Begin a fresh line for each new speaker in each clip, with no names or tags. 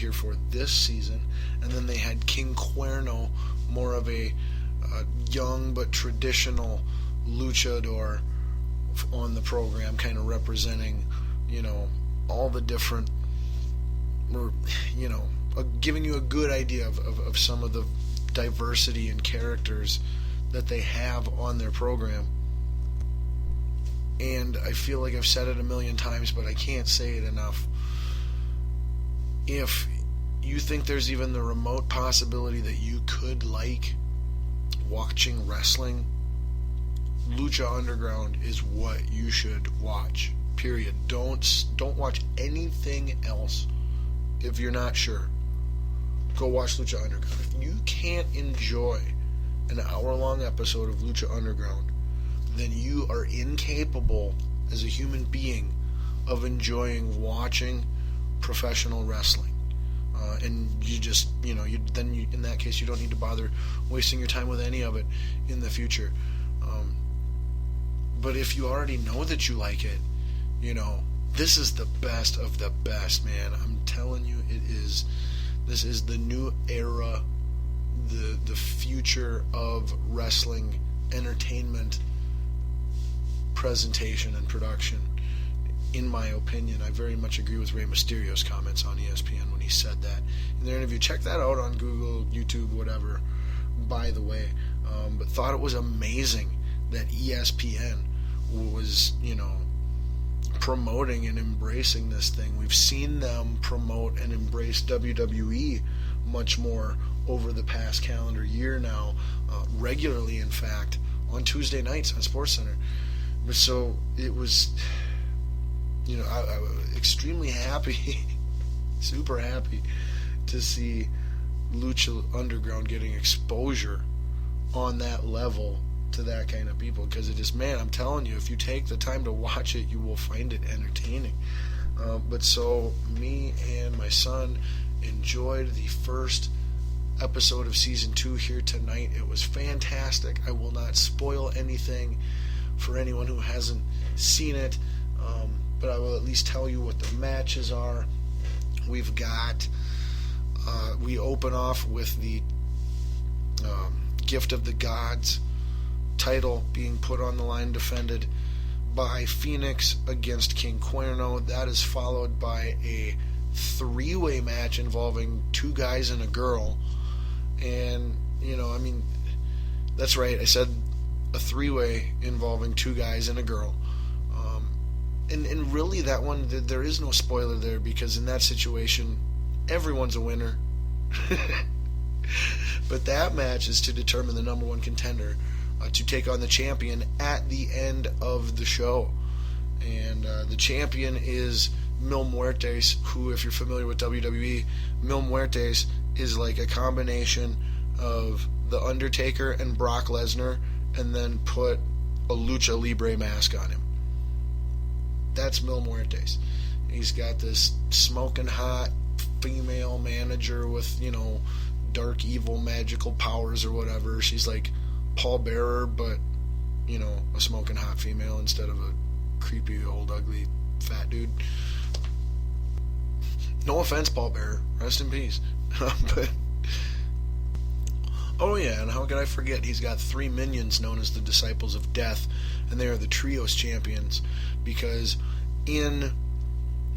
here for this season. And then they had King Cuerno, more of a young but traditional luchador on the program, kind of representing, all the different, giving you a good idea of some of the diversity and characters that they have on their program. And I feel like I've said it a million times, but I can't say it enough. If you think there's even the remote possibility that you could like watching wrestling, Lucha Underground is what you should watch. Period. Don't watch anything else if you're not sure. Go watch Lucha Underground. If you can't enjoy an hour-long episode of Lucha Underground, then you are incapable as a human being of enjoying watching professional wrestling. And you just, in that case, you don't need to bother wasting your time with any of it in the future. But if you already know that you like it, this is the best of the best, man. I'm telling you, this is the new era, the future of wrestling entertainment presentation and production. In my opinion, I very much agree with Rey Mysterio's comments on ESPN when he said that in their interview. Check that out on Google, YouTube, whatever, by the way. But thought it was amazing that ESPN was, promoting and embracing this thing. We've seen them promote and embrace WWE much more over the past calendar year now, regularly, in fact, on Tuesday nights on SportsCenter. But so it was, I was extremely happy, super happy to see Lucha Underground getting exposure on that level to that kind of people, because it is, man, I'm telling you, if you take the time to watch it, you will find it entertaining. But so me and my son enjoyed the first episode of season 2 here tonight. It was fantastic. I will not spoil anything for anyone who hasn't seen it, but I will at least tell you what the matches are. We've got we open off with the Gift of the Gods title being put on the line, defended by Phoenix against King Cuerno. That is followed by a 3-way match involving 2 guys and a girl. And, that's right, I said a 3-way involving 2 guys and a girl. And really, that one, there is no spoiler there, because in that situation, everyone's a winner. But that match is to determine the number 1 contender to take on the champion at the end of the show. And the champion is Mil Muertes, who, if you're familiar with WWE, Mil Muertes is like a combination of The Undertaker and Brock Lesnar, and then put a Lucha Libre mask on him. That's Mil Muertes. He's got this smoking hot female manager with, dark, evil, magical powers or whatever. She's like Paul Bearer, but, a smoking hot female instead of a creepy, old, ugly, fat dude. No offense, Paul Bearer. Rest in peace. But, oh yeah, and how could I forget? He's got 3 minions known as the Disciples of Death, and they are the Trios champions, because in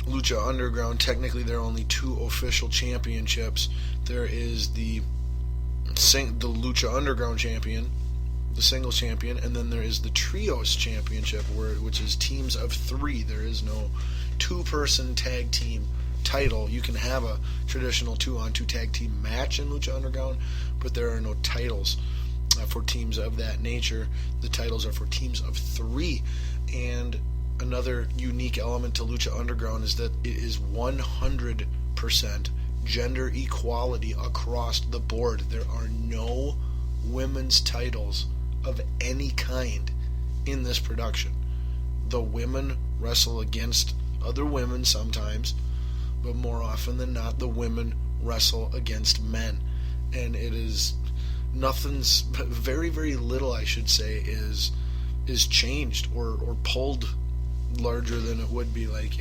Lucha Underground, technically there are only 2 official championships. There is the Lucha Underground champion, the singles champion, and then there is the Trios championship, which is teams of 3. There is no 2-person tag team title. You can have a traditional 2-on-2 tag team match in Lucha Underground, but there are no titles for teams of that nature. The titles are for teams of 3. And another unique element to Lucha Underground is that it is 100% gender equality across the board. There are no women's titles of any kind in this production. The women wrestle against other women sometimes, but more often than not, the women wrestle against men. And it is nothing's, very, very little, I should say, is changed or pulled larger than it would be. Like,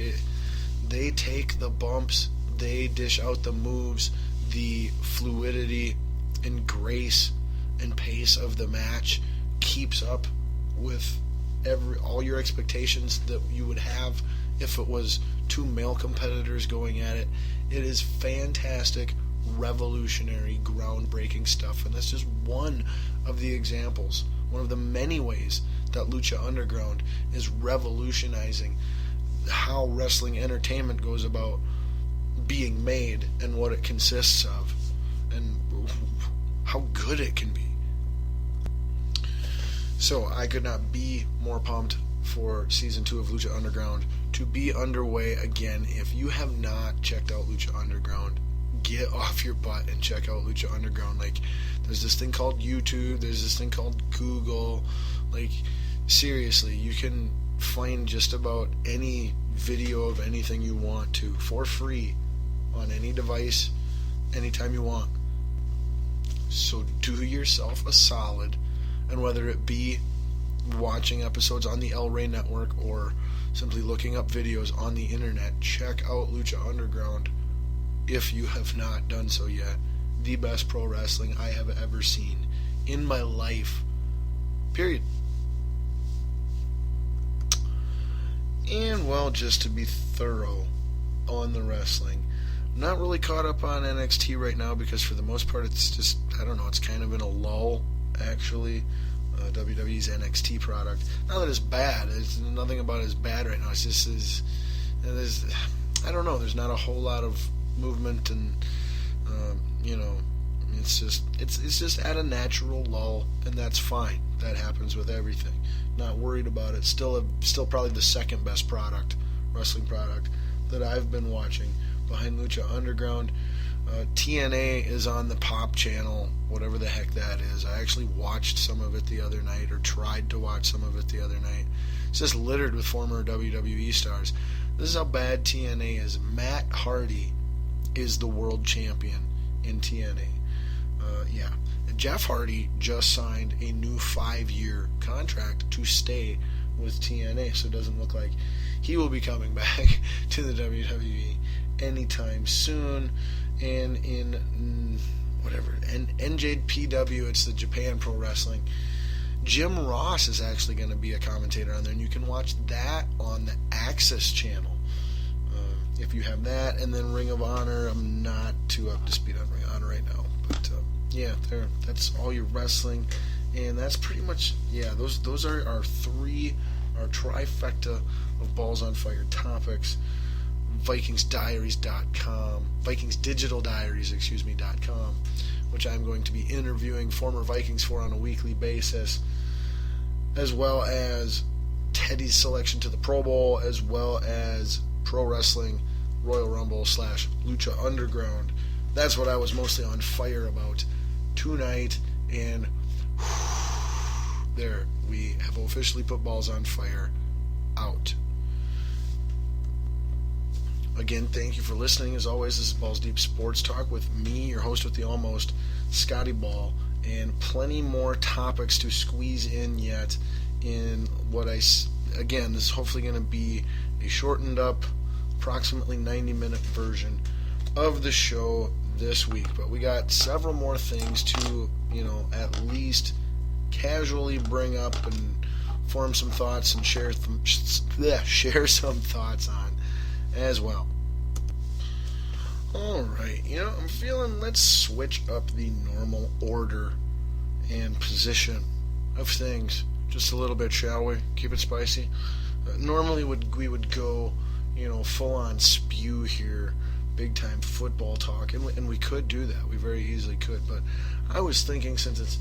they take the bumps they dish out the moves, the fluidity and grace and pace of the match keeps up with all your expectations that you would have if it was two male competitors going at it. It is fantastic, revolutionary, groundbreaking stuff, and that's just one of the examples, one of the many ways that Lucha Underground is revolutionizing how wrestling entertainment goes about being made and what it consists of and how good it can be. So I could not be more pumped for Season 2 of Lucha Underground to be underway again. If you have not checked out Lucha Underground, get off your butt and check out Lucha Underground. Like, there's this thing called YouTube, there's this thing called Google. Like, seriously, you can find just about any video of anything you want to for free on any device, anytime you want. So do yourself a solid, and whether it be watching episodes on the El Rey Network or simply looking up videos on the internet, check out Lucha Underground if you have not done so yet. The best pro wrestling I have ever seen in my life. Period. And, well, just to be thorough on the wrestling, I'm not really caught up on NXT right now because for the most part it's just, I don't know, it's kind of in a lull, actually. WWE's NXT product. Not that it's bad. There's nothing about it is bad right now. It's just, I don't know, there's not a whole lot of movement and, it's just at a natural lull, and that's fine. That happens with everything. Not worried about it. Still probably the second best wrestling product that I've been watching behind Lucha Underground. TNA is on the Pop channel, whatever the heck that is. I actually watched some of it the other night, or tried to watch some of it the other night. It's just littered with former WWE stars. This is how bad TNA is. Matt Hardy is the world champion in TNA. Jeff Hardy just signed a new 5-year contract to stay with TNA, so it doesn't look like he will be coming back to the WWE anytime soon. And in NJPW, it's the Japan Pro Wrestling, Jim Ross is actually going to be a commentator on there, and you can watch that on the Access channel if you have that. And then Ring of Honor, I'm not too up to speed on Ring of Honor right now, but that's all your wrestling, and that's pretty much, those are our trifecta of Balls on Fire topics. VikingsDiaries.com, VikingsDigitalDiaries.com, which I'm going to be interviewing former Vikings for on a weekly basis, as well as Teddy's selection to the Pro Bowl, as well as Pro Wrestling Royal Rumble / Lucha Underground. That's what I was mostly on fire about tonight, and there, we have officially put Balls on Fire out. Again, thank you for listening. As always, this is Balls Deep Sports Talk with me, your host with the almost, Scotty Ball, and plenty more topics to squeeze in yet in this is hopefully going to be a shortened up, approximately 90-minute version of the show this week. But we got several more things to, at least casually bring up and form some thoughts and share some thoughts on as well. Alright, I'm feeling, let's switch up the normal order and position of things just a little bit, shall we? Keep it spicy. Normally we would go, full on spew here, big time football talk, and we could do that. We very easily could, but I was thinking, since it's,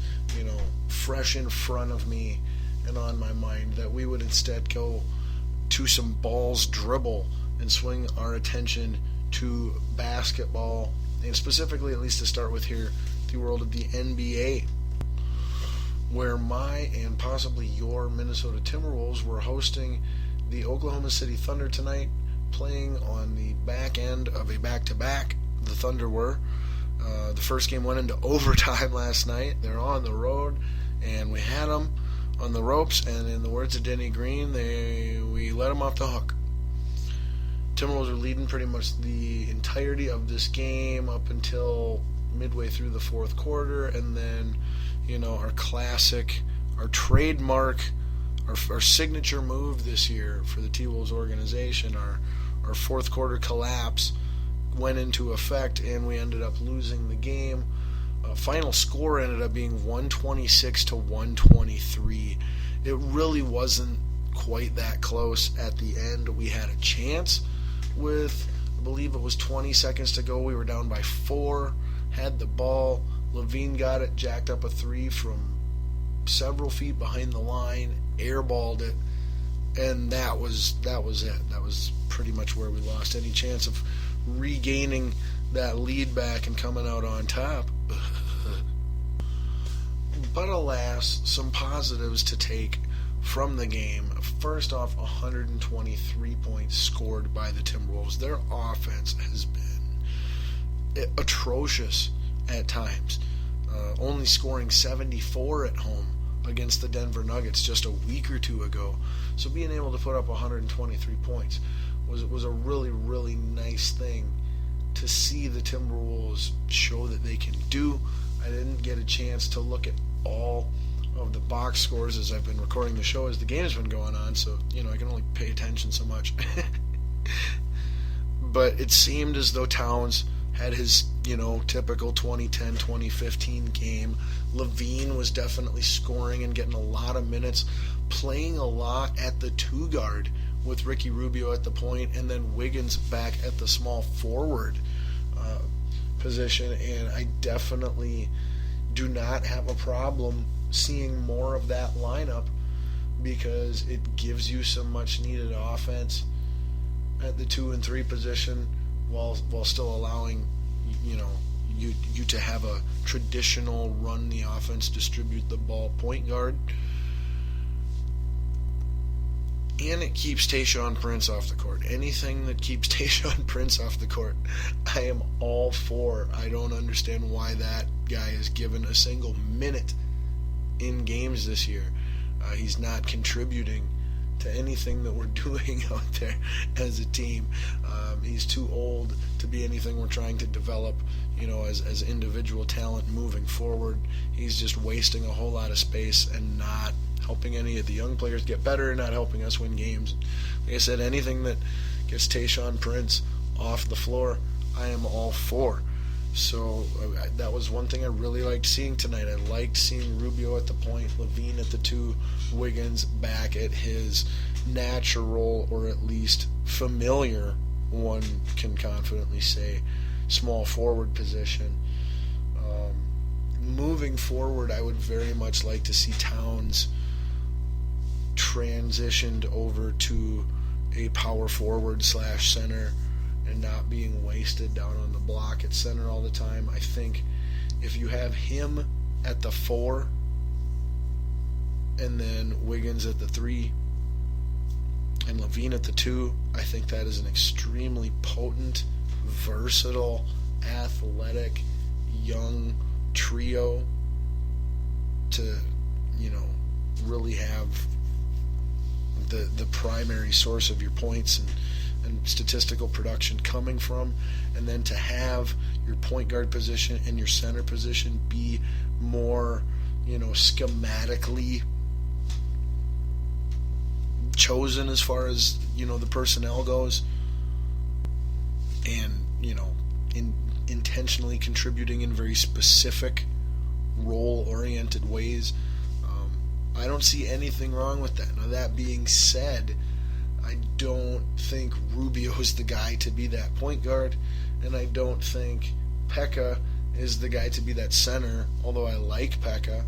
fresh in front of me and on my mind, that we would instead go to some balls dribble and swing our attention to basketball, and specifically, at least to start with here, the world of the NBA, where my and possibly your Minnesota Timberwolves were hosting the Oklahoma City Thunder tonight, playing on the back end of a back-to-back. The Thunder were. The first game went into overtime last night. They're on the road, and we had them on the ropes, and in the words of Denny Green, we let them off the hook. Timberwolves were leading pretty much the entirety of this game up until midway through the fourth quarter, and then, our classic, our trademark, our signature move this year for the T-Wolves organization, our fourth quarter collapse went into effect, and we ended up losing the game. Final score ended up being 126 to 123. It really wasn't quite that close at the end. We had a chance with, I believe it was 20 seconds to go. We were down by 4, had the ball. LaVine got it, jacked up a 3 from several feet behind the line, airballed it, and that was it. That was pretty much where we lost any chance of regaining that lead back and coming out on top. But alas, some positives to take from the game. First off, 123 points scored by the Timberwolves. Their offense has been atrocious at times, only scoring 74 at home against the Denver Nuggets just a week or two ago. So being able to put up 123 points was a really, really nice thing to see the Timberwolves show that they can do. I didn't get a chance to look at all of the box scores as I've been recording the show as the game's been going on, so I can only pay attention so much. But it seemed as though Towns had his typical 2010 2015 game. LaVine was definitely scoring and getting a lot of minutes, playing a lot at the 2 guard with Ricky Rubio at the point, and then Wiggins back at the small forward position. And I definitely do not have a problem seeing more of that lineup, because it gives you some much needed offense at the 2 and 3 position while still allowing you to have a traditional run the offense, distribute the ball point guard. And it keeps Tayshaun Prince off the court. Anything that keeps Tayshaun Prince off the court, I am all for. I don't understand why that guy is given a single minute in games this year. He's not contributing to anything that we're doing out there as a team. He's too old to be anything we're trying to develop, as individual talent moving forward. He's just wasting a whole lot of space and not helping any of the young players get better, not helping us win games. Like I said, anything that gets Tayshaun Prince off the floor, I am all for. So that was one thing I really liked seeing tonight. I liked seeing Rubio at the point, LaVine at the 2, Wiggins back at his natural, or at least familiar, one can confidently say, small forward position. Moving forward, I would very much like to see Towns transitioned over to a power forward / center and not being wasted down on the block at center all the time. I think if you have him at the 4 and then Wiggins at the 3 and LaVine at the 2, I think that is an extremely potent, versatile, athletic, young trio to, really have the primary source of your points and statistical production coming from, and then to have your point guard position and your center position be more, schematically chosen as far as, the personnel goes, and, intentionally contributing in very specific role-oriented ways. I don't see anything wrong with that. Now, that being said, I don't think Rubio's the guy to be that point guard, and I don't think Pekka is the guy to be that center, although I like Pekka.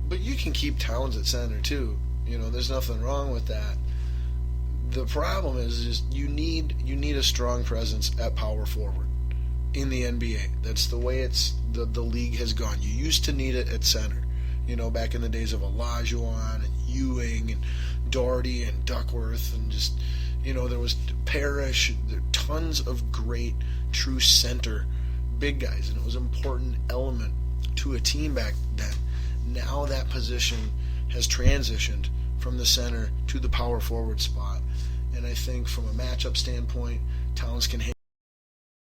But you can keep Towns at center too. There's nothing wrong with that. The problem is just you need a strong presence at power forward in the NBA. That's the way the league has gone. You used to need it at center. Back in the days of Olajuwon and Ewing and Doherty and Duckworth, and just, there was Parrish. There were tons of great true center big guys, and it was an important element to a team back then. Now that position has transitioned from the center to the power forward spot. And I think from a matchup standpoint, Towns can